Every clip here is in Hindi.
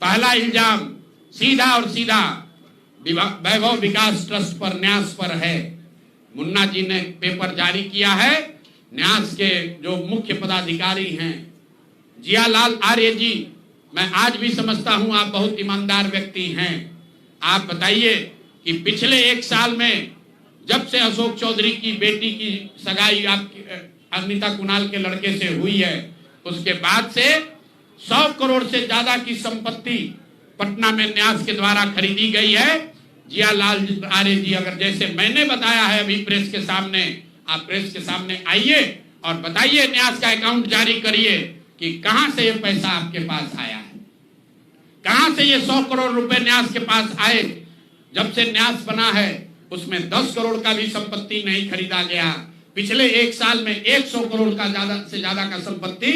पहला इल्जाम सीधा और सीधा वैभव विकास ट्रस्ट पर, न्यास पर है। मुन्ना जी ने पेपर जारी किया है। न्यास के जो मुख्य पदाधिकारी हैं जियालाल आर्य जी, मैं आज भी समझता हूं आप बहुत ईमानदार व्यक्ति हैं। आप बताइए कि पिछले 1 साल में जब से अशोक चौधरी की बेटी की सगाई आपकी अनिता कुणाल के लड़के से हुई है, उसके बाद से 100 करोड़ से ज्यादा की संपत्ति पटना में न्यास के द्वारा खरीदी गई है। जियालाल आर्य जी, अगर जैसे मैंने बताया है अभी प्रेस के सामने, आप प्रेस के सामने आइए और बताइए, न्यास का अकाउंट जारी करिए कि कहां से ये पैसा आपके पास आया है, कहां से ये 100 करोड़ रुपए न्यास के पास आए। जब से न्यास बना है उसमें 10 करोड़ का भी संपत्ति नहीं खरीदा गया। पिछले 1 साल में 100 करोड़ का ज्यादा से ज्यादा का संपत्ति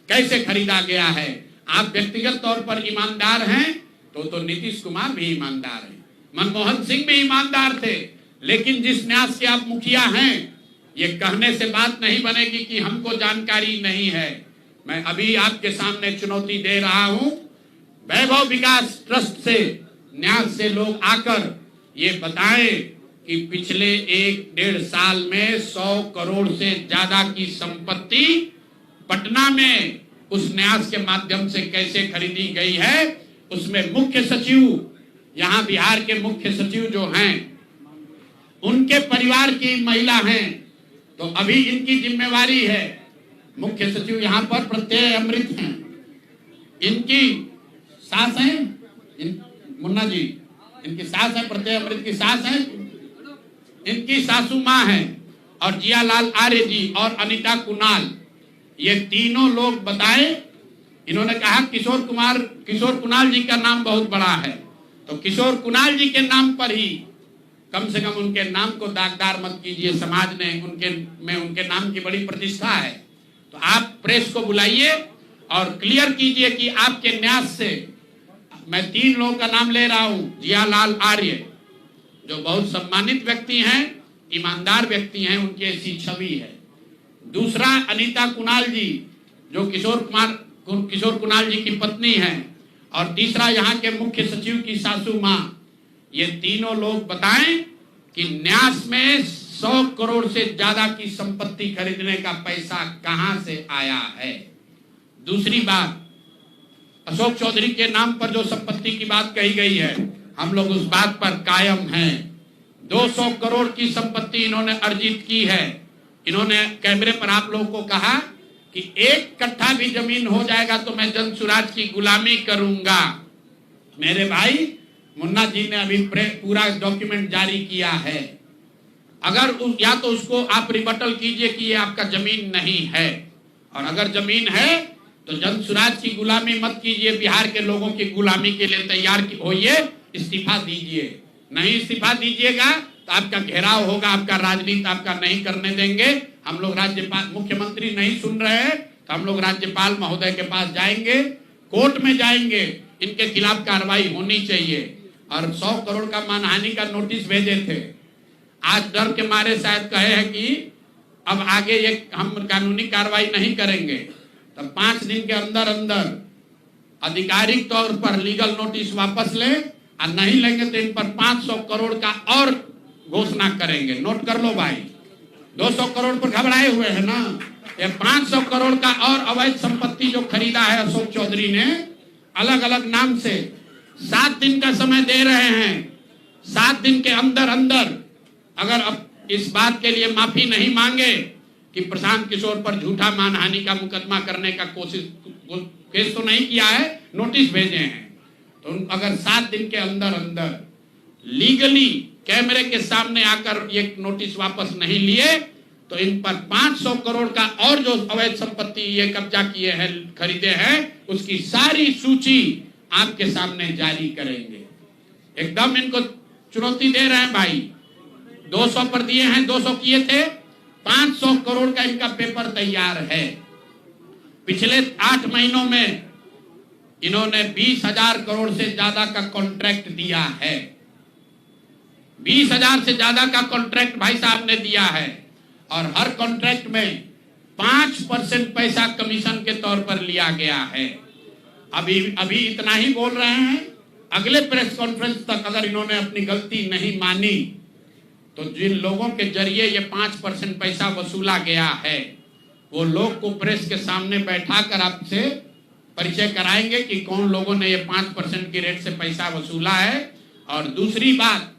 कैसे खरीदा गया है। आप व्यक्तिगत तौर पर ईमानदार हैं तो नीतीश कुमार भी ईमानदार है, मनमोहन सिंह भी ईमानदार थे, लेकिन जिस न्यास के आप मुखिया हैं, ये कहने से बात नहीं बनेगी कि हमको जानकारी नहीं है। मैं अभी आपके सामने चुनौती दे रहा हूं, वैभव विकास ट्रस्ट से, न्यास से लोग आकर ये बताएं कि पिछले 1-1.5 साल में 100 करोड़ से ज्यादा की संपत्ति पटना में उस न्यास के माध्यम से कैसे खरीदी गई है। उसमें मुख्य सचिव, यहाँ बिहार के मुख्य सचिव जो हैं, उनके परिवार की महिला हैं, तो अभी इनकी जिम्मेवारी है। मुख्य सचिव यहाँ पर प्रत्यय अमृत हैं, इनकी सास हैं, मुन्ना जी इनकी सास है, प्रत्यय अमृत की सास है, इनकी सासू माँ है, और जियालाल आर्य जी और अनिता कुणाल, ये तीनों लोग बताएं। इन्होंने कहा किशोर कुणाल जी का नाम बहुत बड़ा है, तो किशोर कुणाल जी के नाम पर ही कम से कम उनके नाम को दागदार मत कीजिए। समाज ने उनके नाम की बड़ी प्रतिष्ठा है। तो आप प्रेस को बुलाइए और क्लियर कीजिए कि आपके न्यास से, मैं 3 लोगों का नाम ले रहा हूं। जियालाल आर्य जो बहुत सम्मानित व्यक्ति हैं, ईमानदार व्यक्ति हैं, उनकी ऐसी छवि है। दूसरा अनिता कुणाल जी जो किशोर कुणाल जी की पत्नी है, और तीसरा यहाँ के मुख्य सचिव की सासू माँ। ये तीनों लोग बताएं कि न्यास में 100 करोड़ से ज्यादा की संपत्ति खरीदने का पैसा कहां से आया है। दूसरी बात, अशोक चौधरी के नाम पर जो संपत्ति की बात कही गई है, हम लोग उस बात पर कायम हैं। 200 करोड़ की संपत्ति इन्होंने अर्जित की है। इन्होंने कैमरे पर आप लोगों को कहा कि 1 कट्ठा भी जमीन हो जाएगा तो मैं जनसुराज की गुलामी करूंगा। मेरे भाई, मुन्ना जी ने अभी पूरा डॉक्यूमेंट जारी किया है। अगर या तो उसको आप रिबटल कीजिए कि ये आपका जमीन नहीं है, और अगर जमीन है तो जनसुराज की गुलामी मत कीजिए, बिहार के लोगों की गुलामी के लिए तैयार होइए, इस्तीफा दीजिए। नहीं इस्तीफा दीजिएगा तो आपका घेराव होगा, आपका राजनीति आपका नहीं करने देंगे। हम लोग राज्यपाल, मुख्यमंत्री नहीं सुन रहे हैं तो हम लोग राज्यपाल महोदय के पास जाएंगे, कोर्ट में जाएंगे, इनके खिलाफ कार्रवाई होनी चाहिए। और 100 करोड़ का मानहानि का नोटिस भेजे थे। आज डर के मारे शायद कहे हैं कि अब आगे ये हम कानूनी कार्रवाई नहीं करेंगे, तो 5 दिन के अंदर अंदर आधिकारिक तौर पर लीगल नोटिस वापस लें, और नहीं लेंगे तो इन पर 500 करोड़ का और घोषणा करेंगे। नोट कर लो भाई, 200 करोड़ पर घबराए हुए हैं ना, ये 500 करोड़ का और अवैध संपत्ति जो खरीदा है अशोक चौधरी ने अलग अलग नाम से। 7 दिन का समय दे रहे हैं। 7 दिन के अंदर अंदर अगर अब इस बात के लिए माफी नहीं मांगे कि प्रशांत किशोर पर झूठा मानहानि का मुकदमा करने का केस तो नहीं किया है, नोटिस भेजे हैं, तो अगर 7 दिन के अंदर अंदर लीगली कैमरे के सामने आकर ये नोटिस वापस नहीं लिए तो इन पर 500 करोड़ का और जो अवैध संपत्ति ये कब्जा किए हैं, खरीदे हैं, उसकी सारी सूची आपके सामने जारी करेंगे। एकदम इनको चुनौती दे रहे हैं भाई। 200 पर दिए हैं, 200 किए थे, 500 करोड़ का इनका पेपर तैयार है। पिछले 8 महीनों में इन्होंने 20,000 करोड़ से ज्यादा का कॉन्ट्रैक्ट दिया है। 20,000 से ज्यादा का कॉन्ट्रैक्ट भाई साहब ने दिया है, और हर कॉन्ट्रैक्ट में 5% पैसा कमीशन के तौर पर लिया गया है। अभी अभी इतना ही बोल रहे हैं। अगले प्रेस कॉन्फ्रेंस तक अगर इन्होंने अपनी गलती नहीं मानी तो जिन लोगों के जरिए ये 5% पैसा वसूला गया है वो लोग को प्रेस के सामने बैठाकर आपसे परिचय कराएंगे कि कौन लोगों ने ये 5% की रेट से पैसा वसूला है। और दूसरी बात,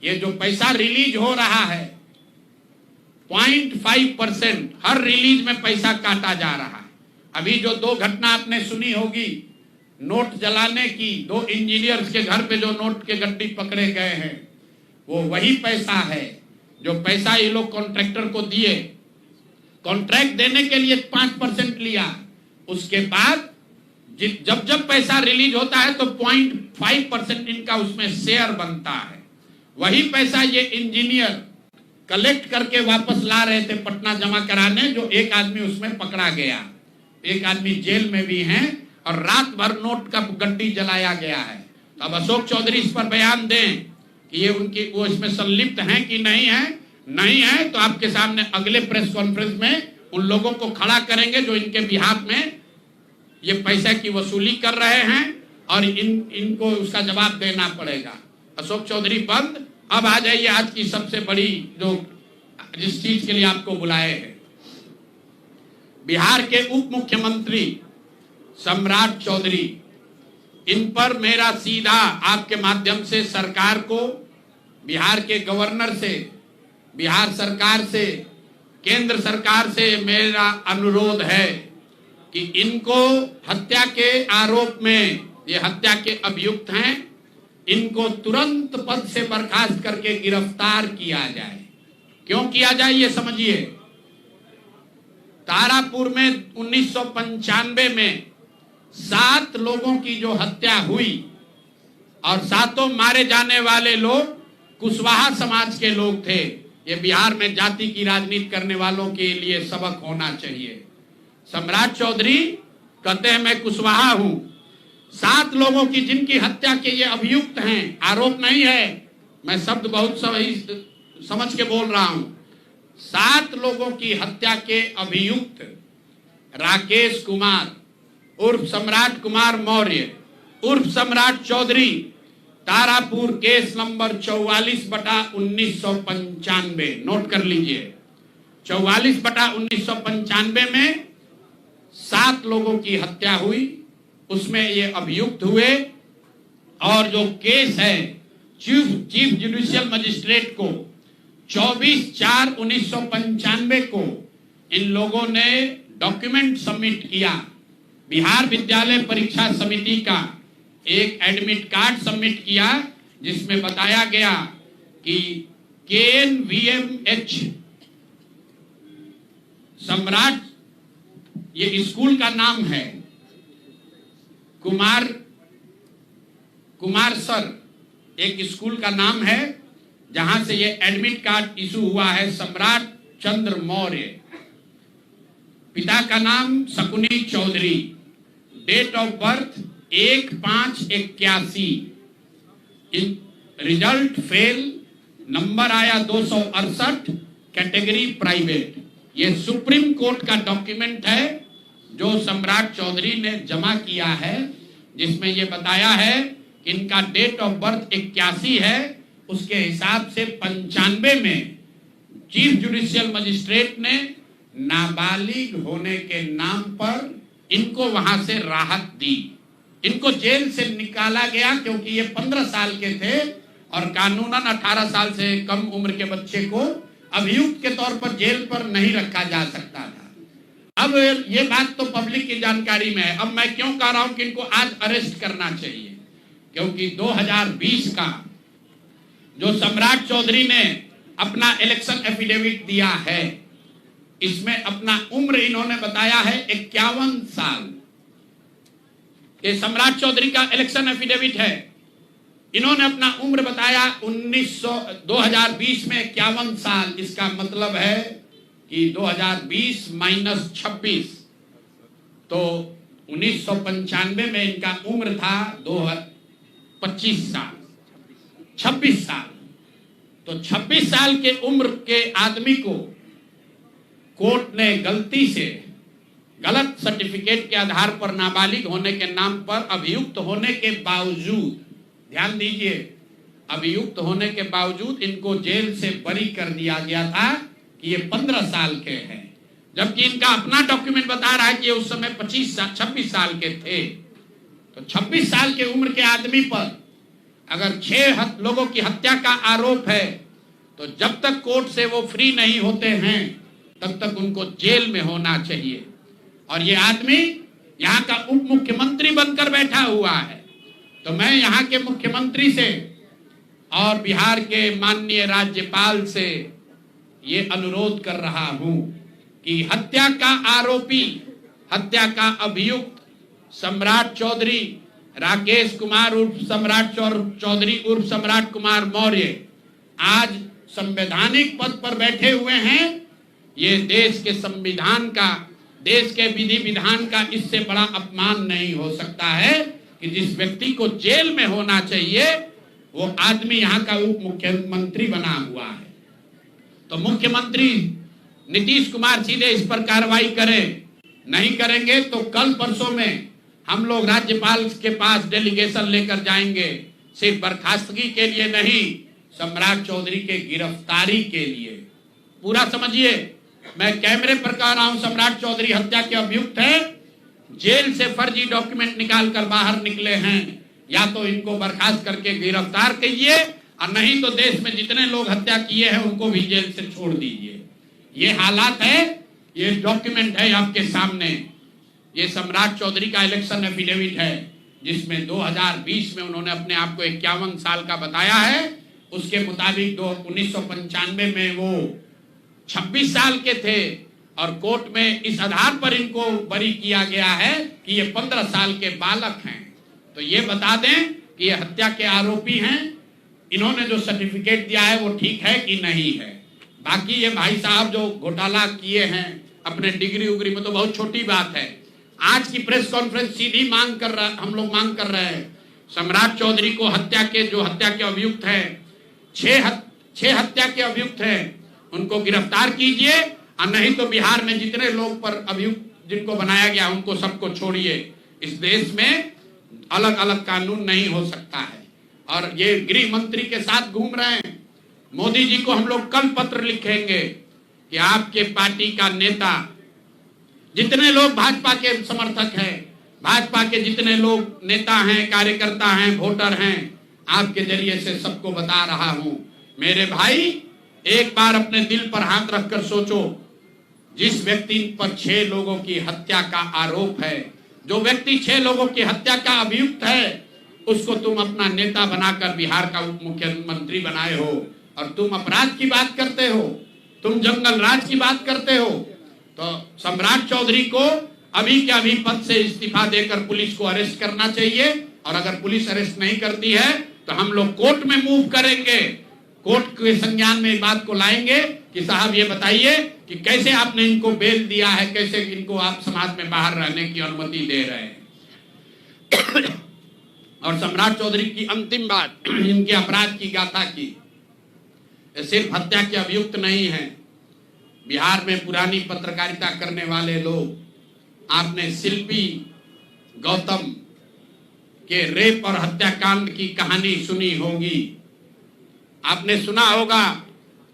ये जो पैसा रिलीज हो रहा है 0.5% हर रिलीज में पैसा काटा जा रहा है। अभी जो 2 घटना आपने सुनी होगी नोट जलाने की, 2 इंजीनियर्स के घर पे जो नोट के गड्डी पकड़े गए हैं, वो वही पैसा है जो पैसा ये लोग कॉन्ट्रैक्टर को दिए। कॉन्ट्रैक्ट देने के लिए 5% लिया, उसके बाद जब जब पैसा रिलीज होता है तो 0.5% इनका उसमें शेयर बनता है। वही पैसा ये इंजीनियर कलेक्ट करके वापस ला रहे थे पटना जमा कराने, जो एक आदमी उसमें पकड़ा गया, एक आदमी जेल में भी है और रात भर नोट का गड्डी जलाया गया है। तो अब अशोक चौधरी इस पर बयान दें कि ये उनकी वो इसमें संलिप्त हैं कि नहीं है। नहीं है तो आपके सामने अगले प्रेस कॉन्फ्रेंस में उन लोगों को खड़ा करेंगे जो इनके बिहाफ में ये पैसे की वसूली कर रहे हैं और इनको उसका जवाब देना पड़ेगा। अशोक चौधरी बंद। अब आ जाइए आज की सबसे बड़ी जो जिस चीज के लिए आपको बुलाए हैं। बिहार के उप मुख्यमंत्री सम्राट चौधरी, इन पर मेरा सीधा आपके माध्यम से सरकार को, बिहार के गवर्नर से, बिहार सरकार से, केंद्र सरकार से मेरा अनुरोध है कि इनको हत्या के आरोप में, ये हत्या के अभियुक्त हैं, इनको तुरंत पद से बर्खास्त करके गिरफ्तार किया जाए। क्यों किया जाए ये समझिए। तारापुर में 1995 में 7 लोगों की जो हत्या हुई और 7 मारे जाने वाले लोग कुशवाहा समाज के लोग थे। ये बिहार में जाति की राजनीति करने वालों के लिए सबक होना चाहिए। सम्राट चौधरी कहते हैं मैं कुशवाहा हूं। 7 लोगों की जिनकी हत्या के ये अभियुक्त हैं, आरोप नहीं है, मैं शब्द बहुत सही समझ के बोल रहा हूं। 7 लोगों की हत्या के अभियुक्त राकेश कुमार उर्फ सम्राट कुमार मौर्य उर्फ Samrat Choudhary, Tarapur case number 44/1995, note कर लीजिए। 44/1995 में 7 लोगों की हत्या हुई, उसमें ये अभियुक्त हुए और जो केस है चीफ जुडिशियल मजिस्ट्रेट को 24/4/1995 को इन लोगों ने डॉक्यूमेंट सबमिट किया। बिहार विद्यालय परीक्षा समिति का एक एडमिट कार्ड सबमिट किया जिसमें बताया गया कि KNVMH सम्राट, ये स्कूल का नाम है, कुमार सर एक स्कूल का नाम है जहां से ये एडमिट कार्ड इशू हुआ है। सम्राट चंद्र मौर्य, पिता का नाम Shakuni Choudhary, date of birth 1/5/81, result fail, number आया 268, कैटेगरी प्राइवेट। ये सुप्रीम कोर्ट का डॉक्यूमेंट है जो सम्राट चौधरी ने जमा किया है, जिसमें ये बताया है कि इनका डेट ऑफ बर्थ 81 है, उसके हिसाब से 95 में चीफ जुडिशियल मजिस्ट्रेट ने नाबालिग होने के नाम पर इनको वहां से राहत दी। इनको जेल से निकाला गया क्योंकि ये 15 साल के थे और कानूनन 18 साल से कम उम्र के बच्चे को अभियुक्त के तौर पर जेल पर नहीं रखा जा सकता था। अब ये बात तो पब्लिक की जानकारी में है। अब मैं क्यों कह रहा हूं कि इनको आज अरेस्ट करना चाहिए, क्योंकि 2020 का जो सम्राट चौधरी ने अपना इलेक्शन एफिडेविट दिया है, इसमें अपना उम्र इन्होंने बताया है 51 साल। ये सम्राट चौधरी का इलेक्शन एफिडेविट है। इन्होंने अपना उम्र बताया 2020 में 51 साल। इसका मतलब है कि 2020 - 26, तो 1995 में इनका उम्र था 25 साल, 26 साल। तो 26 साल के उम्र के आदमी को कोर्ट ने गलत सर्टिफिकेट के आधार पर नाबालिग होने के नाम पर अभियुक्त होने के बावजूद, ध्यान दीजिए, अभियुक्त होने के बावजूद इनको जेल से बरी कर दिया गया था कि ये 15 साल के हैं, जबकि इनका अपना डॉक्यूमेंट बता रहा है कि ये उस समय 26 साल के थे। तो 26 साल के उम्र के आदमी पर अगर 6 लोगों की हत्या का आरोप है तो जब तक कोर्ट से वो फ्री नहीं होते हैं तब तक उनको जेल में होना चाहिए। और ये आदमी यहाँ का उप मुख्यमंत्री बनकर बैठा हुआ है। तो मैं यहाँ के मुख्यमंत्री से और बिहार के माननीय राज्यपाल से ये अनुरोध कर रहा हूं कि हत्या का आरोपी, हत्या का अभियुक्त सम्राट चौधरी, राकेश कुमार उर्फ सम्राट चौधरी उर्फ सम्राट कुमार मौर्य आज संवैधानिक पद पर बैठे हुए हैं। ये देश के संविधान का, देश के विधि विधान का इससे बड़ा अपमान नहीं हो सकता है कि जिस व्यक्ति को जेल में होना चाहिए वो आदमी यहाँ का उप मुख्यमंत्री बना हुआ है। तो मुख्यमंत्री नीतीश कुमार सीधे इस पर कार्रवाई करें, नहीं करेंगे तो कल परसों में हम लोग राज्यपाल के पास डेलीगेशन लेकर जाएंगे, सिर्फ बर्खास्तगी के लिए नहीं, सम्राट चौधरी के गिरफ्तारी के लिए। पूरा समझिए, मैं कैमरे पर कह रहा हूं, सम्राट चौधरी हत्या के अभियुक्त है, जेल से फर्जी डॉक्यूमेंट निकाल कर बाहर निकले हैं। या तो इनको बर्खास्त करके गिरफ्तार कीजिए और नहीं तो देश में जितने लोग हत्या किए हैं उनको भी जेल से छोड़ दीजिए। ये हालात है, ये डॉक्यूमेंट है आपके सामने। ये सम्राट चौधरी का इलेक्शन एफिडेविट है जिसमें 2020 में उन्होंने अपने आप को 51 साल का बताया है। उसके मुताबिक 1995 में वो 26 साल के थे और कोर्ट में इस आधार पर इनको बरी किया गया है कि ये 15 साल के बालक हैं। तो ये बता दें कि ये हत्या के आरोपी हैं, इन्होंने जो सर्टिफिकेट दिया है वो ठीक है कि नहीं है। बाकी ये भाई साहब जो घोटाला किए हैं अपने डिग्री उग्री में तो बहुत छोटी बात है। आज की प्रेस कॉन्फ्रेंस सीधी हम लोग मांग कर रहे हैं, सम्राट चौधरी को हत्या के अभियुक्त हैं, 6 हत्या के अभियुक्त हैं, उनको गिरफ्तार कीजिए और नहीं तो बिहार में जितने लोग पर अभियुक्त जिनको बनाया गया उनको सबको छोड़िए। इस देश में अलग अलग कानून नहीं हो सकता है। और ये गृह मंत्री के साथ घूम रहे हैं। मोदी जी को हम लोग कल पत्र लिखेंगे कि आपके पार्टी का नेता, जितने लोग भाजपा के समर्थक हैं, भाजपा के जितने लोग नेता हैं, कार्यकर्ता हैं, वोटर हैं, आपके जरिए से सबको बता रहा हूं, मेरे भाई एक बार अपने दिल पर हाथ रखकर सोचो, जिस व्यक्ति पर 6 लोगों की हत्या का आरोप है, जो व्यक्ति 6 लोगों की हत्या का अभियुक्त है, उसको तुम अपना नेता बनाकर बिहार का उप मुख्यमंत्री बनाए हो और तुम अपराध की बात करते हो, तुम जंगल राज की बात करते हो। तो सम्राट चौधरी को अभी के अभी पद से इस्तीफा देकर पुलिस को अरेस्ट करना चाहिए और अगर पुलिस अरेस्ट नहीं करती है तो हम लोग कोर्ट में मूव करेंगे, कोर्ट के संज्ञान में बात को लाएंगे कि साहब ये बताइए कि कैसे आपने इनको बेल दिया है, कैसे इनको आप समाज में बाहर रहने की अनुमति दे रहे हैं। और सम्राट चौधरी की अंतिम बात, इनके अपराध की गाथा की, सिर्फ हत्या के अभियुक्त नहीं है। बिहार में पुरानी पत्रकारिता करने वाले लोग, आपने शिल्पी गौतम के रेप और हत्याकांड की कहानी सुनी होगी। आपने सुना होगा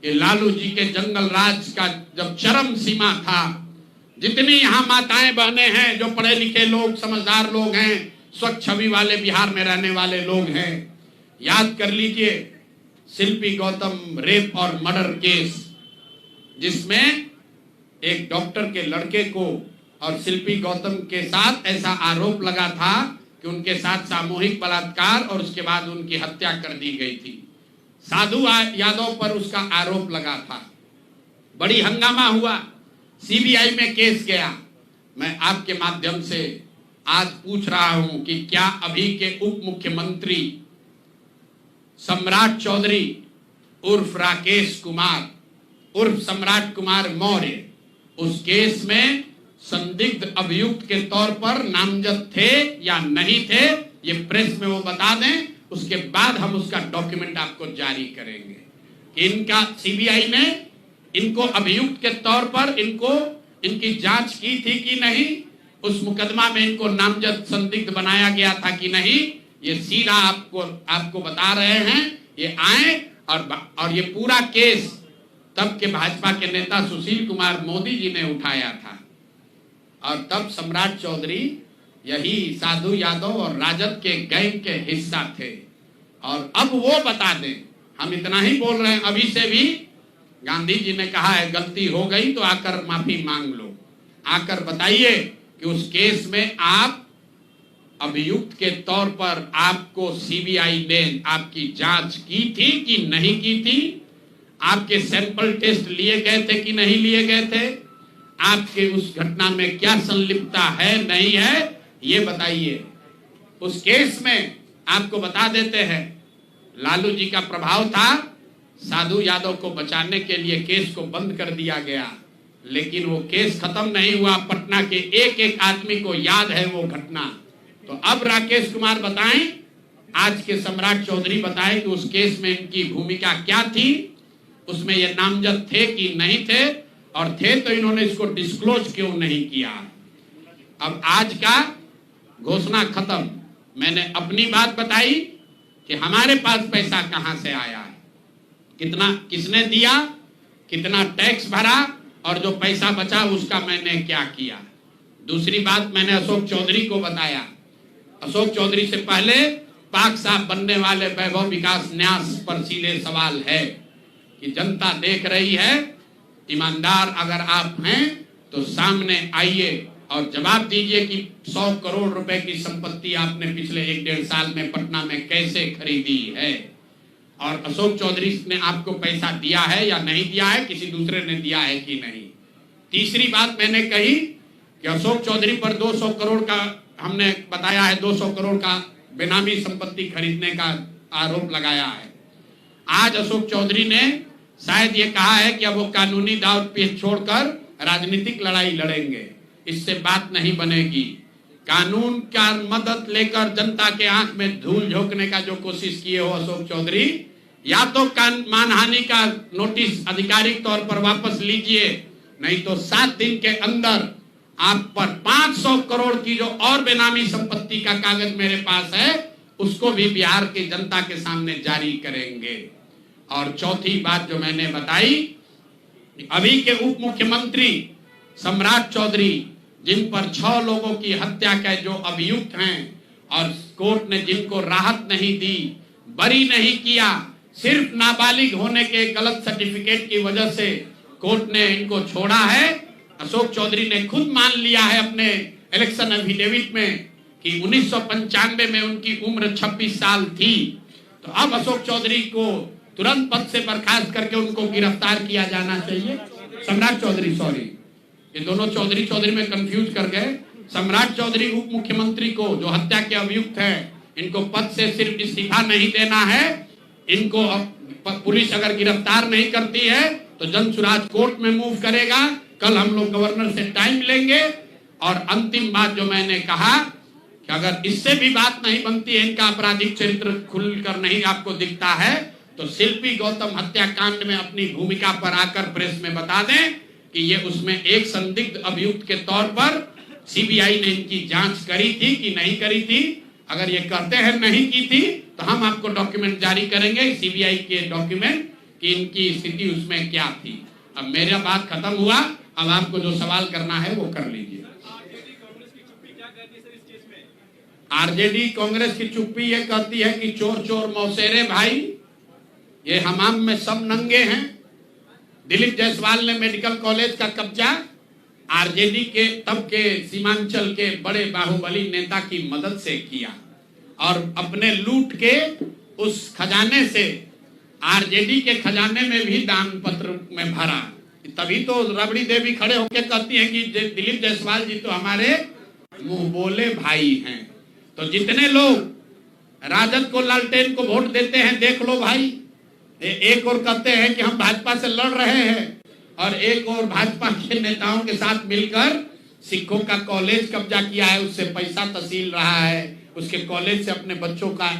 कि लालू जी के जंगल राज का जब चरम सीमा था, जितनी यहाँ माताएं बहनें हैं, जो पढ़े लिखे लोग, समझदार लोग हैं, स्वच्छ छवि वाले बिहार में रहने वाले लोग हैं, याद कर लीजिए शिल्पी गौतम रेप और मर्डर केस, जिसमें एक डॉक्टर के लड़के को और शिल्पी गौतम के साथ ऐसा आरोप लगा था कि उनके साथ सामूहिक बलात्कार और उसके बाद उनकी हत्या कर दी गई थी। साधु यादव पर उसका आरोप लगा था, बड़ी हंगामा हुआ, सीबीआई में केस गया। मैं आपके माध्यम से आज पूछ रहा हूं कि क्या अभी के उप मुख्यमंत्री सम्राट चौधरी उर्फ राकेश कुमार उर्फ सम्राट कुमार मौर्य उस केस में संदिग्ध अभियुक्त के तौर पर नामजद थे या नहीं थे, ये प्रेस में वो बता दें, उसके बाद हम उसका डॉक्यूमेंट आपको जारी करेंगे कि इनका सीबीआई ने इनको अभियुक्त के तौर पर इनको इनकी जांच की थी कि नहीं, उस मुकदमा में इनको नामजद संदिग्ध बनाया गया था कि नहीं, ये सीधा आपको बता रहे हैं। ये आए और ये पूरा केस तब के भाजपा के नेता सुशील कुमार मोदी जी ने उठाया था, और तब सम्राट चौधरी यही साधु यादव और राजद के गैंग के हिस्सा थे। और अब वो बता दें, हम इतना ही बोल रहे हैं, अभी से भी गांधी जी ने कहा है गलती हो गई तो आकर माफी मांग लो, आकर बताइए कि उस केस में आप अभियुक्त के तौर पर आपको सीबीआई ने आपकी जांच की थी कि नहीं की थी, आपके सैंपल टेस्ट लिए गए थे कि नहीं लिए गए थे, आपके उस घटना में क्या संलिप्तता है नहीं है, ये बताइए। उस केस में आपको बता देते हैं, लालू जी का प्रभाव था, साधु यादव को बचाने के लिए केस को बंद कर दिया गया, लेकिन वो केस खत्म नहीं हुआ। पटना के एक एक आदमी को याद है वो घटना। तो अब राकेश कुमार बताएं, आज के सम्राट चौधरी बताएं कि उस केस में इनकी भूमिका क्या थी, उसमें ये नामजद थे कि नहीं थे, और थे तो इन्होंने इसको डिस्क्लोज क्यों नहीं किया। अब आज का घोषणा खत्म। मैंने अपनी बात बताई कि हमारे पास पैसा कहां से आया है, कितना किसने दिया, कितना टैक्स भरा, और जो पैसा बचा उसका मैंने क्या किया। दूसरी बात मैंने अशोक चौधरी को बताया। अशोक चौधरी से पहले पाक साहब बनने वाले वैभव विकास न्यास पर सीधे सवाल है कि जनता देख रही है, ईमानदार अगर आप हैं तो सामने आइए और जवाब दीजिए कि 100 करोड़ रुपए की संपत्ति आपने पिछले 1-1.5 साल में पटना में कैसे खरीदी है, और अशोक चौधरी ने आपको पैसा दिया है या नहीं दिया है, किसी दूसरे ने दिया है कि नहीं। तीसरी बात मैंने कही कि अशोक चौधरी पर 200 करोड़ का हमने बताया है, 200 करोड़ का बेनामी संपत्ति खरीदने का आरोप लगाया है। आज अशोक चौधरी ने शायद ये कहा है कि अब वो कानूनी दाव पेच छोड़कर राजनीतिक लड़ाई लड़ेंगे। इससे बात नहीं बनेगी। कानून का मदद लेकर जनता के आंख में धूल झोंकने का जो कोशिश किए हो अशोक चौधरी, या तो मानहानि का नोटिस आधिकारिक तौर पर वापस लीजिए, नहीं तो 7 दिन के अंदर आप पर 500 करोड़ की जो और बेनामी संपत्ति का कागज मेरे पास है उसको भी बिहार की जनता के सामने जारी करेंगे। और चौथी बात जो मैंने बताई, अभी के उप मुख्यमंत्री सम्राट चौधरी, जिन पर 6 लोगों की हत्या के जो अभियुक्त हैं, और कोर्ट ने जिनको राहत नहीं दी, बरी नहीं किया, सिर्फ नाबालिग होने के गलत सर्टिफिकेट की वजह से कोर्ट ने इनको छोड़ा है। अशोक चौधरी ने खुद मान लिया है अपने इलेक्शन एफिडेविट में कि 1995 में उनकी उम्र 26 साल थी। तो अब अशोक चौधरी को तुरंत पद से बर्खास्त करके उनको गिरफ्तार किया जाना चाहिए। सम्राट चौधरी, सॉरी, ये दोनों चौधरी में कंफ्यूज कर गए। सम्राट चौधरी उप मुख्यमंत्री को जो हत्या के अभियुक्त है, इनको पद से सिर्फ इस्तीफा नहीं देना है, इनको पुलिस अगर गिरफ्तार नहीं करती है तो जन सुराज कोर्ट में मूव करेगा। कल हम लोग गवर्नर से टाइम लेंगे। और अंतिम बात जो मैंने कहा कि अगर इससे भी बात नहीं बनती है, इनका आपराधिक चरित्र खुलकर नहीं आपको दिखता है, तो शिल्पी गौतम हत्याकांड में अपनी भूमिका पर आकर प्रेस में बता दें कि ये उसमें एक संदिग्ध अभियुक्त के तौर पर सीबीआई ने इनकी जांच करी थी कि नहीं करी थी। अगर ये कहते हैं नहीं की थी तो हम आपको डॉक्यूमेंट जारी करेंगे, सीबीआई के डॉक्यूमेंट, कि इनकी स्थिति उसमें क्या थी। अब मेरा बात खत्म हुआ, अब आपको जो सवाल करना है वो कर लीजिए। आरजेडी कांग्रेस की चुप्पी ये कहती है कि चोर चोर मौसेरे भाई, ये हमाम में सब नंगे हैं। दिलीप जायसवाल ने मेडिकल कॉलेज का कब्जा आरजेडी के तब के सीमांचल के बड़े बाहुबली नेता की मदद से किया, और अपने लूट के उस खजाने से आरजेडी के खजाने में भी दान पत्र में भरा। तभी तो रबड़ी देवी खड़े होकर कहती हैं कि दिलीप जायसवाल जी तो हमारे मुंह बोले भाई हैं। तो जितने लोग राजद को, लालटेन को वोट देते हैं, देख लो भाई, एक और कहते हैं कि हम भाजपा से लड़ रहे हैं, और एक और भाजपा के नेताओं के साथ मिलकर सिखों का कॉलेज कब्जा किया है, उससे पैसा तहसील रहा है, उसके कॉलेज से अपने बच्चों का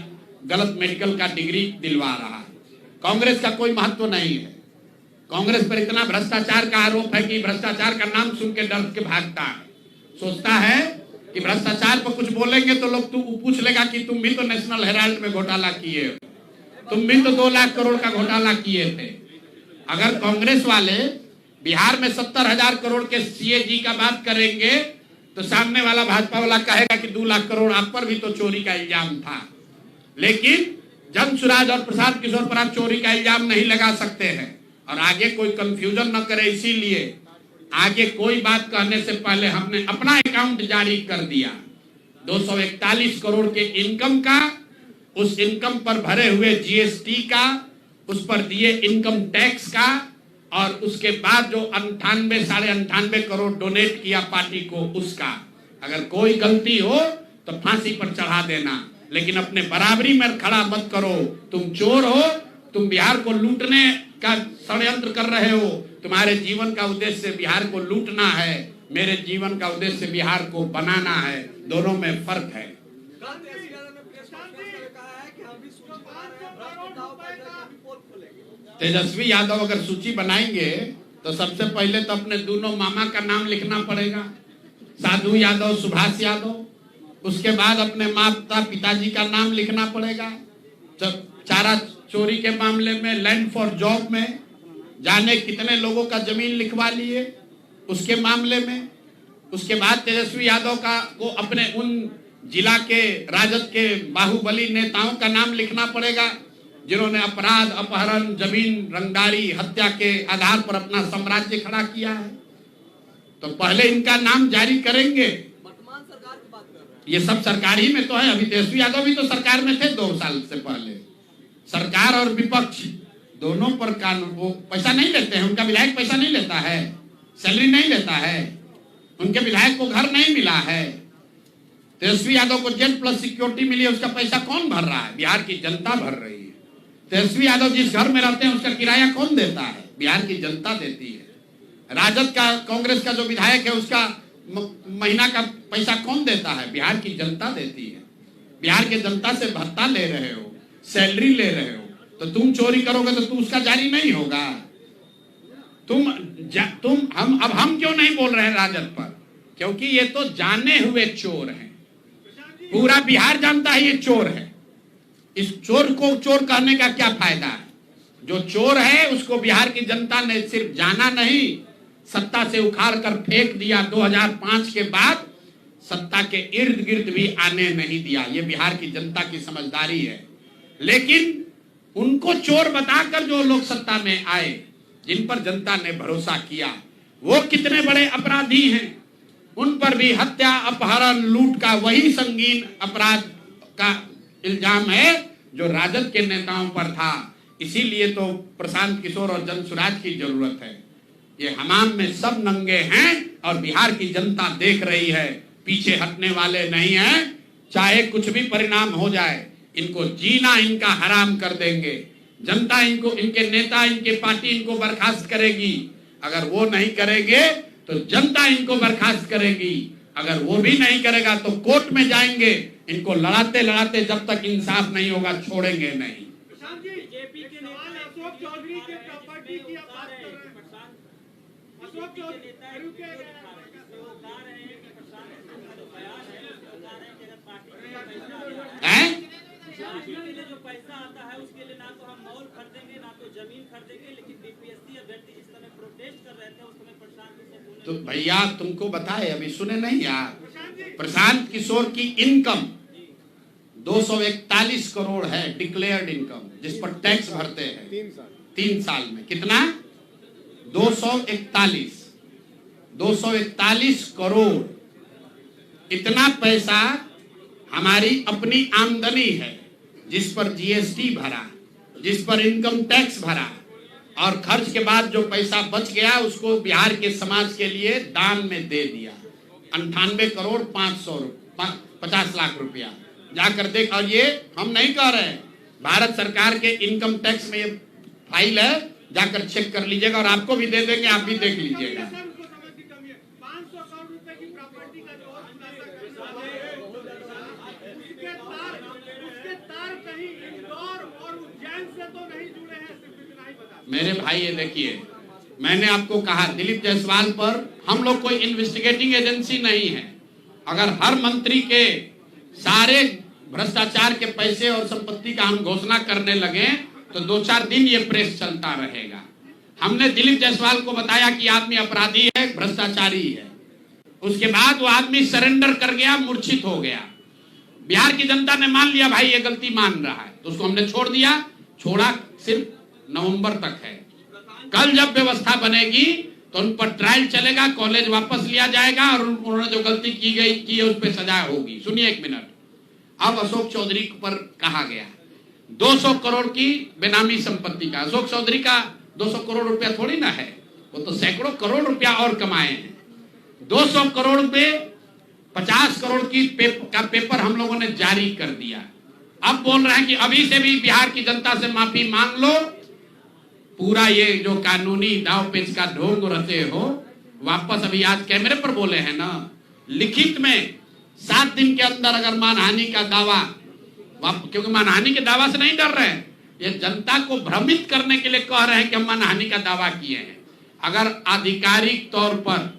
गलत मेडिकल का डिग्री दिलवा रहा है। कांग्रेस का कोई महत्व नहीं है। कांग्रेस पर इतना भ्रष्टाचार का आरोप है कि भ्रष्टाचार का नाम सुन के डर के भागता है, सोचता है कि भ्रष्टाचार पर कुछ बोलेंगे तो लोग तू पूछ लेगा कि तुम भी तो नेशनल हेराल्ड में घोटाला किए हो, तुम भी तो 2 लाख करोड़ का घोटाला किए थे। अगर कांग्रेस वाले बिहार में 70,000 करोड़ के सीएजी का बात करेंगे तो सामने वाला भाजपा वाला कहेगा कि 2 लाख करोड़ आप पर भी तो चोरी का इल्जाम था। लेकिन जमसुराज और प्रशांत किशोर पर आप चोरी का इल्जाम नहीं लगा सकते हैं और आगे कोई कंफ्यूजन न करे, इसीलिए आगे कोई बात कहने से पहले हमने अपना अकाउंट जारी कर दिया। 241 करोड़ के इनकम का, उस इनकम पर भरे हुए जीएसटी का, उस पर दिए इनकम टैक्स का, और उसके बाद जो 98 साढ़े 98 करोड़ डोनेट किया पार्टी को, उसका। अगर कोई गलती हो तो फांसी पर चढ़ा देना, लेकिन अपने बराबरी में खड़ा मत करो। तुम चोर हो, तुम बिहार को लूटने का षड्यंत्र कर रहे हो। तुम्हारे जीवन का उद्देश्य बिहार को लूटना है, मेरे जीवन का उद्देश्य बिहार को बनाना है, दोनों में फर्क है। तेजस्वी यादव अगर सूची बनाएंगे तो सबसे पहले तो अपने दोनों मामा का नाम लिखना पड़ेगा, साधु यादव, सुभाष यादव। उसके बाद अपने माता पिताजी का नाम लिखना पड़ेगा। जब चारा चोरी के मामले में, लैंड फॉर जॉब में जाने कितने लोगों का जमीन लिखवा लिए उसके मामले में। उसके बाद तेजस्वी यादव को अपने उन जिला के राजद के बाहुबली नेताओं का नाम लिखना पड़ेगा जिन्होंने अपराध, अपहरण, जमीन रंगदारी, हत्या के आधार पर अपना साम्राज्य खड़ा किया है। तो पहले इनका नाम जारी करेंगे। वर्तमान सरकार की बात कर रहे हैं, ये सब सरकार ही में तो है। अभी तेजस्वी यादव भी तो सरकार में थे 2 साल से पहले। सरकार और विपक्ष दोनों पर कानून, वो पैसा नहीं लेते हैं, उनका विधायक पैसा नहीं लेता है, सैलरी नहीं लेता है, उनके विधायक को घर नहीं मिला है। तेजस्वी यादव को जेल प्लस सिक्योरिटी मिली है, उसका पैसा कौन भर रहा है? बिहार की जनता भर रही है। तेजस्वी यादव जिस घर में रहते हैं उसका किराया कौन देता है? बिहार की जनता देती है। राजद का, कांग्रेस का जो विधायक है उसका महीना का पैसा कौन देता है? बिहार की जनता देती है। बिहार की जनता से भत्ता ले रहे हो, सैलरी ले रहे हो, तो तुम चोरी करोगे तो उसका जारी नहीं होगा। हम क्यों नहीं बोल रहे हैं राजद पर? क्योंकि ये तो जाने हुए चोर हैं, पूरा बिहार जानता है ये चोर है। इस चोर को चोर कहने का क्या फायदा है? जो चोर है उसको बिहार की जनता ने सिर्फ जाना नहीं, सत्ता से उखाड़ कर फेंक दिया। 2005 के बाद सत्ता के इर्द गिर्द भी आने नहीं दिया। ये बिहार की जनता की समझदारी है। लेकिन उनको चोर बताकर जो लोग सत्ता में आए, जिन पर जनता ने भरोसा किया, वो कितने बड़े अपराधी हैं। उन पर भी हत्या, अपहरण, लूट का वही संगीन अपराध का इल्जाम है जो राजद के नेताओं पर था। इसीलिए तो प्रशांत किशोर और जमसुराज की जरूरत है। ये हमाम में सब नंगे हैं और बिहार की जनता देख रही है, पीछे हटने वाले नहीं हैं। चाहे कुछ भी परिणाम हो जाए, इनको जीना इनका हराम कर देंगे। जनता इनको, इनके नेता, इनके पार्टी इनको बर्खास्त करेगी। अगर वो नहीं करेंगे तो जनता इनको बर्खास्त करेगी। अगर वो भी नहीं करेगा तो कोर्ट में जाएंगे। इनको लड़ाते लड़ाते जब तक इंसाफ नहीं होगा छोड़ेंगे नहीं। बीजेपी के अशोक चौधरी के प्रॉपर्टी की आप बात कर रहे हैं। अशोक चौधरी जो पैसा आता है उसके लिए ना तो हम मॉल खरीदेंगे ना तो जमीन खरीदेंगे, लेकिन बीपीएससी अभ्यर्थी जिस समय प्रोटेस्ट कर रहे थे उस समय प्रशांत तो भैया तुमको बताए, अभी सुने नहीं यार, प्रशांत किशोर की इनकम 241 करोड़ है डिक्लेयर्ड इनकम, जिस पर टैक्स भरते हैं 3 साल में। कितना? 241 करोड़। इतना पैसा हमारी अपनी आमदनी है, जिस पर जीएसटी भरा, जिस पर इनकम टैक्स भरा, और खर्च के बाद जो पैसा बच गया उसको बिहार के समाज के लिए दान में दे दिया। 98 करोड़ 50 लाख रुपया जाकर देख। और ये हम नहीं कह रहे हैं, भारत सरकार के इनकम टैक्स में ये फाइल है, जाकर चेक कर लीजिएगा और आपको भी दे देंगे, आप भी देख लीजिएगा। 500 करोड़ रुपए की प्रॉपर्टी का जो उसके तार कहीं इंदौर और उज्जैन से तो नहीं जुड़े हैं, सिर्फ इतना ही बता। मेरे भाई ये देखिए, मैंने आपको कहा दिलीप जायसवाल पर हम लोग कोई इन्वेस्टिगेटिंग एजेंसी नहीं है। अगर हर मंत्री के सारे भ्रष्टाचार के पैसे और संपत्ति का हम घोषणा करने लगे तो 2-4 दिन ये प्रेस चलता रहेगा। हमने दिलीप जायसवाल को बताया कि आदमी अपराधी है, भ्रष्टाचारी है। उसके बाद वो आदमी सरेंडर कर गया, मूर्छित हो गया। बिहार की जनता ने मान लिया भाई ये गलती मान रहा है, तो उसको हमने छोड़ दिया। छोड़ा सिर्फ नवंबर तक है। कल जब व्यवस्था बनेगी तो उन पर ट्रायल चलेगा, कॉलेज वापस लिया जाएगा और उन्होंने जो गलती की है उस पर सजा होगी। सुनिए 1 मिनट। अब अशोक चौधरी पर कहा गया 200 करोड़ की बेनामी संपत्ति का। अशोक चौधरी का 200 करोड़ रुपया थोड़ी ना है, वो तो सैकड़ों करोड़ रुपया और कमाए हैं। 200 करोड़ में 50 करोड़ की का पेपर हम लोगों ने जारी कर दिया। अब बोल रहे हैं कि अभी से भी बिहार की जनता से माफी मांग लो। पूरा ये जो कानूनी दाव पेच का ढोंग रचे हो वापस, अभी आज कैमरे पर बोले हैं ना, लिखित में 7 दिन के अंदर अगर मानहानि का दावा, क्योंकि मानहानि के दावा से नहीं डर रहे हैं, ये जनता को भ्रमित करने के लिए कह रहे हैं कि हम मानहानि का दावा किए हैं। अगर आधिकारिक तौर पर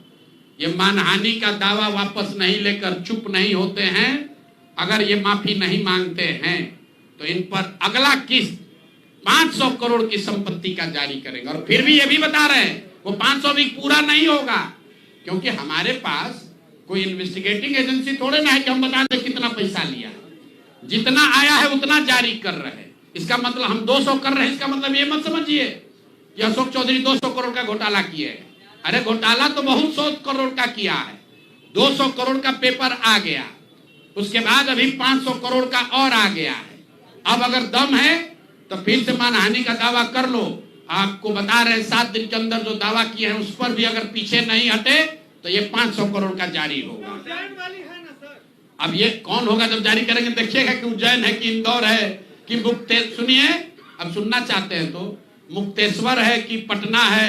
ये मानहानि का दावा वापस नहीं लेकर चुप नहीं होते हैं, अगर ये माफी नहीं मांगते हैं, तो इन पर अगला किस्त 500 करोड़ की संपत्ति का जारी करेंगे। और फिर भी ये भी बता रहे हैं वो 500 भी पूरा नहीं होगा, क्योंकि हमारे पास कोई इन्वेस्टिगेटिंग एजेंसी थोड़े ना है कि हम बता दें कितना पैसा लिया। जितना आया है उतना जारी कर रहे हैं। इसका मतलब हम 200 कर रहे हैं, इसका मतलब ये मत समझिए कि अशोक चौधरी 200 करोड़ का घोटाला किए है। अरे घोटाला तो बहुत 100 करोड़ का किया है। 200 करोड़ का पेपर आ गया, उसके बाद अभी 500 करोड़ का और आ गया है। अब अगर दम है तो फिर से मानहानि का दावा कर लो। आपको बता रहे 7 दिन के अंदर जो दावा किए हैं उस पर भी अगर पीछे नहीं हटे तो ये 500 करोड़ का जारी होगा। अब ये कौन होगा जब जारी करेंगे, देखिएगा कि उज्जैन है कि इंदौर है कि सुनिए, अब सुनना चाहते हैं तो मुक्तेश्वर है कि पटना है,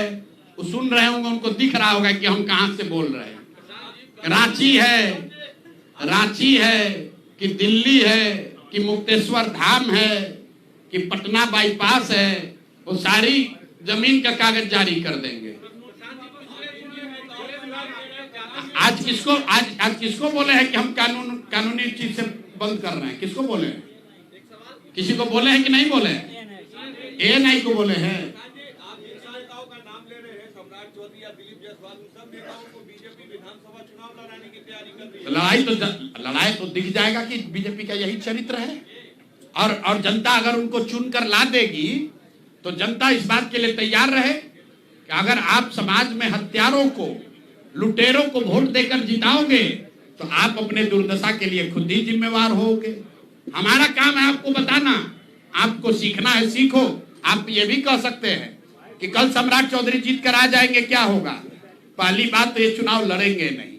वो सुन रहे होंगे, उनको दिख रहा होगा कि हम कहां से बोल रहे हैं। रांची है कि दिल्ली है कि मुक्तेश्वर धाम है कि पटना बाईपास है, वो सारी जमीन का कागज जारी कर देंगे। आज किसको बोले हैं कि हम कानूनी चीज से बंद कर रहे हैं? किसको बोले हैं? किसी को बोले हैं कि नहीं बोले हैं? ANI को बोले हैं। आप जिन नेताओं का नाम ले रहे हैं, सम्राट चौधरी या दिलीप जायसवाल, उन सब नेताओं को बीजेपी विधानसभा चुनाव लड़ाने की तैयारी कर रही है। लड़ाई तो दिख जाएगा कि बीजेपी का यही चरित्र है। और जनता अगर उनको चुनकर ला देगी तो जनता इस बात के लिए तैयार रहे कि अगर आप समाज में हत्यारों को, लुटेरों को वोट देकर जिताओगे तो आप अपने दुर्दशा के लिए खुद ही जिम्मेवार होगे। हमारा काम है आपको बताना, आपको सीखना है, सीखो। आप ये भी कह सकते हैं कि कल सम्राट चौधरी जीत कर आ जाएंगे, क्या होगा? पहली बात तो ये चुनाव लड़ेंगे नहीं,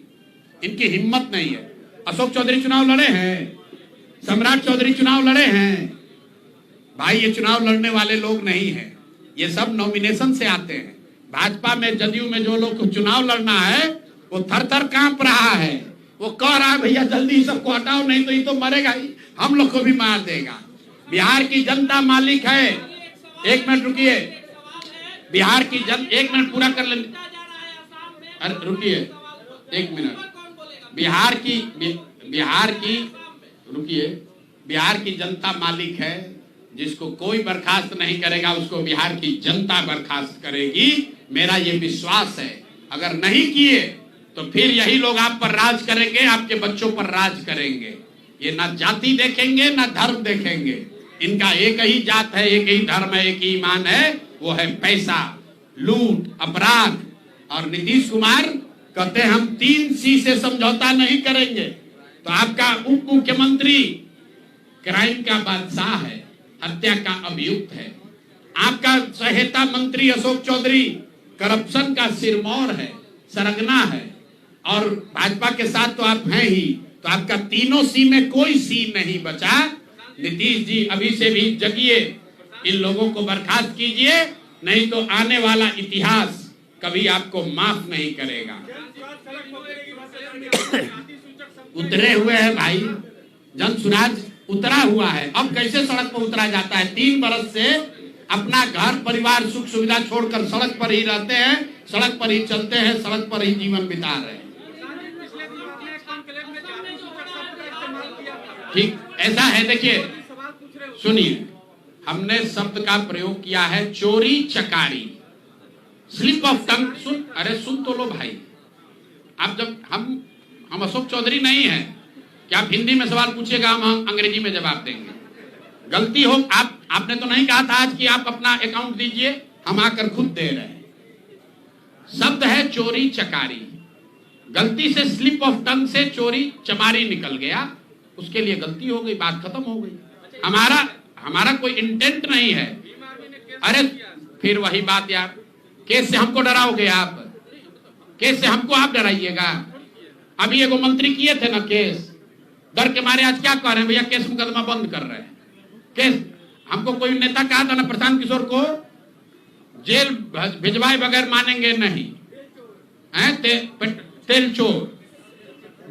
इनकी हिम्मत नहीं है। अशोक चौधरी चुनाव लड़े हैं, सम्राट चौधरी चुनाव लड़े हैं। भाई ये चुनाव लड़ने वाले लोग नहीं हैं, ये सब नॉमिनेशन से आते हैं। भाजपा में, जदयू में जो लोग को चुनाव लड़ना है वो थर थर कांप रहा है, वो कह रहा है भैया जल्दी सबको हटाओ, नहीं तो ये तो मरेगा ही, हम लोग को भी मार देगा। बिहार की जनता मालिक है। 1 मिनट रुकिए, बिहार की एक मिनट पूरा कर ले। अरे रुकिए 1 मिनट। बिहार की जनता मालिक है, जिसको कोई बर्खास्त नहीं करेगा उसको बिहार की जनता बर्खास्त करेगी, मेरा ये विश्वास है। अगर नहीं किए तो फिर यही लोग आप पर राज करेंगे, आपके बच्चों पर राज करेंगे। ये ना जाति देखेंगे ना धर्म देखेंगे, इनका एक ही जात है, एक ही धर्म है, एक ही ईमान है, वो है पैसा, लूट, अपराध। और नीतीश कुमार कहते हैं हम 3C से समझौता नहीं करेंगे। तो आपका उप मुख्यमंत्री क्राइम का बादशाह है, हत्या का अभियुक्त है। आपका सहायता मंत्री अशोक चौधरी करप्शन का सिरमौर है, सरगना है। और भाजपा के साथ तो आप हैं ही, तो आपका तीनों C में कोई C नहीं बचा। नीतीश जी अभी से भी जगिए, इन लोगों को बर्खास्त कीजिए, नहीं तो आने वाला इतिहास कभी आपको माफ नहीं करेगा। उतरे हुए हैं भाई, जन सुराज उतरा हुआ है। अब कैसे सड़क पर उतरा जाता है? 3 बरस से अपना घर परिवार सुख सुविधा छोड़कर सड़क पर ही रहते हैं, सड़क पर ही चलते हैं, सड़क पर ही जीवन बिता रहे हैं। ठीक ऐसा है। देखिए सुनिए, हमने शब्द का प्रयोग किया है चोरी चकारी, स्लिप ऑफ टंग। सुन तो लो भाई। आप जब हम अशोक चौधरी नहीं है कि आप हिंदी में सवाल पूछिएगा, हम अंग्रेजी में जवाब देंगे। गलती हो आपने तो नहीं कहा था आज कि आप अपना अकाउंट दीजिए, हम आकर खुद दे रहे हैं। शब्द है चोरी चकारी, गलती से स्लिप ऑफ टंग से चोरी चमारी निकल गया, उसके लिए गलती हो गई, बात खत्म हो गई। हमारा कोई इंटेंट नहीं है। अरे फिर वही बात यार, केस से हमको डराओगे आप, केस से हमको आप डराइएगा। अभी एगो मंत्री किए थे ना केस, डर के मारे आज क्या कह रहे हैं भैया, केस मुकदमा बंद कर रहे हैं। केस हमको कोई नेता कहा था ना प्रशांत किशोर को, जेल भिजवाए बगैर मानेंगे नहीं, तेल चोर,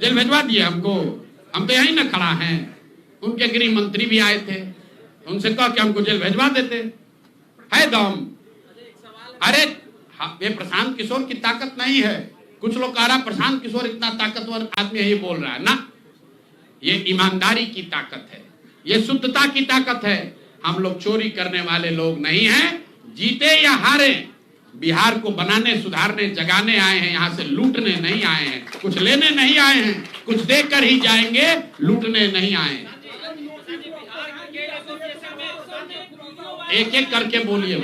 जेल भिजवा दिए हमको। हम तो यही ना खड़ा हैं। उनके गृह मंत्री भी आए थे, उनसे कह के हमको जेल भिजवा देते है दम। अरे ये प्रशांत किशोर की ताकत नहीं है। कुछ लोग कह रहा प्रशांत किशोर इतना ताकतवर आदमी है, ये बोल रहा है ना, ये ईमानदारी की ताकत है, ये शुद्धता की ताकत है। हम लोग चोरी करने वाले लोग नहीं हैं। जीते या हारे, बिहार को बनाने सुधारने जगाने आए हैं, यहाँ से लूटने नहीं आए हैं, कुछ लेने नहीं आए हैं, कुछ देकर ही जाएंगे, लूटने नहीं आए हैं। एक एक करके बोलिए।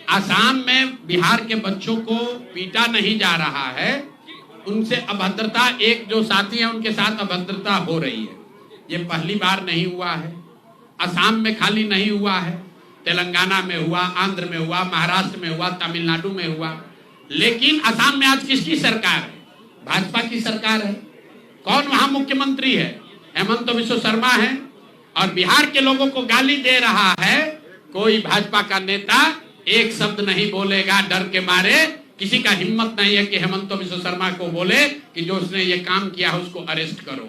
आसाम में बिहार के बच्चों को पीटा नहीं जा रहा है, उनसे अभद्रता, एक जो साथी है उनके साथ अभद्रता हो रही है। ये पहली बार नहीं हुआ है। असम में खाली नहीं हुआ है, तेलंगाना में हुआ, आंध्र में हुआ, महाराष्ट्र में हुआ, तमिलनाडु में हुआ। लेकिन असम में आज किसकी सरकार है? भाजपा की सरकार है। कौन वहां मुख्यमंत्री है? हेमंत बिश्व शर्मा है। और बिहार के लोगों को गाली दे रहा है। कोई भाजपा का नेता एक शब्द नहीं बोलेगा, डर के मारे। किसी का हिम्मत नहीं है कि हेमंत बिश्व शर्मा को बोले कि जो उसने ये काम किया है उसको अरेस्ट करो।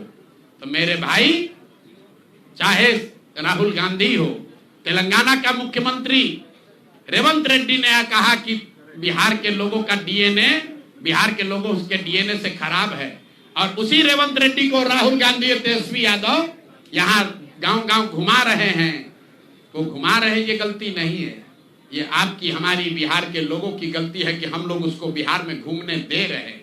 तो मेरे भाई, चाहे राहुल गांधी हो, तेलंगाना का मुख्यमंत्री रेवंत रेड्डी ने कहा कि बिहार के लोगों का डीएनए, बिहार के लोगों उसके डीएनए से खराब है। और उसी रेवंत रेड्डी को राहुल गांधी और तेजस्वी यादव यहाँ गांव गांव घुमा रहे हैं। वो घुमा रहे हैं, ये गलती नहीं है, ये आपकी हमारी बिहार के लोगों की गलती है कि हम लोग उसको बिहार में घूमने दे रहे हैं।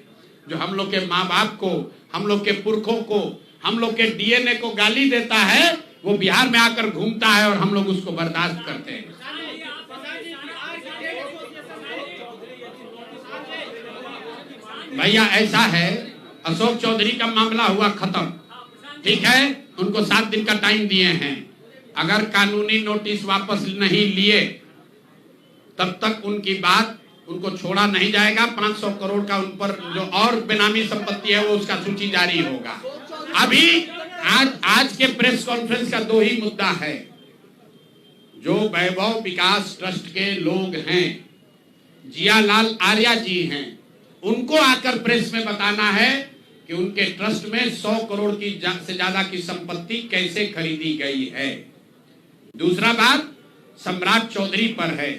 जो हम लोग के माँ बाप को, हम लोग के पुरखों को, हम लोग के डीएनए को गाली देता है, वो बिहार में आकर घूमता है और हम लोग उसको बर्दाश्त करते हैं। भैया ऐसा है, अशोक चौधरी का मामला हुआ खत्म, ठीक है, उनको 7 दिन का टाइम दिए हैं। अगर कानूनी नोटिस वापस नहीं लिए तब तक उनकी बात, उनको छोड़ा नहीं जाएगा। 500 करोड़ का उन पर जो और बेनामी संपत्ति है वो उसका सूची जारी होगा। अभी आज के प्रेस कॉन्फ्रेंस का 2 ही मुद्दा है। जो वैभव विकास ट्रस्ट के लोग हैं, जियालाल आर्या जी हैं, उनको आकर प्रेस में बताना है कि उनके ट्रस्ट में 100 करोड़ की से ज्यादा की संपत्ति कैसे खरीदी गई है। दूसरा बात सम्राट चौधरी पर है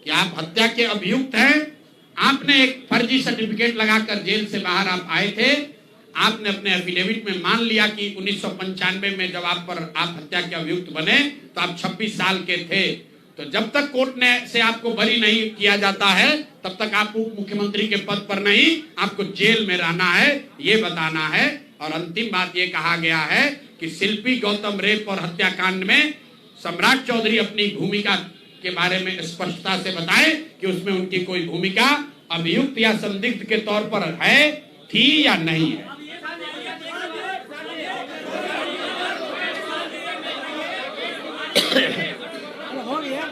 कि आप हत्या के अभियुक्त हैं। आपने एक फर्जी सर्टिफिकेट लगाकर जेल से बाहर आप आए थे। आपने अपने एफिडेविट में मान लिया कि 1995 में जब आप हत्या के अभियुक्त बने तो आप 26 साल के थे। तो जब तक कोर्ट ने से आपको बरी नहीं किया जाता है तब तक आप उप मुख्यमंत्री के पद पर नहीं, आपको जेल में रहना है, ये बताना है। और अंतिम बात ये कहा गया है कि शिल्पी गौतम रेप और हत्याकांड में सम्राट चौधरी अपनी भूमिका के बारे में स्पष्टता से बताएं कि उसमें उनकी कोई भूमिका अभियुक्त या संदिग्ध के तौर पर है, थी या नहीं है। हो गया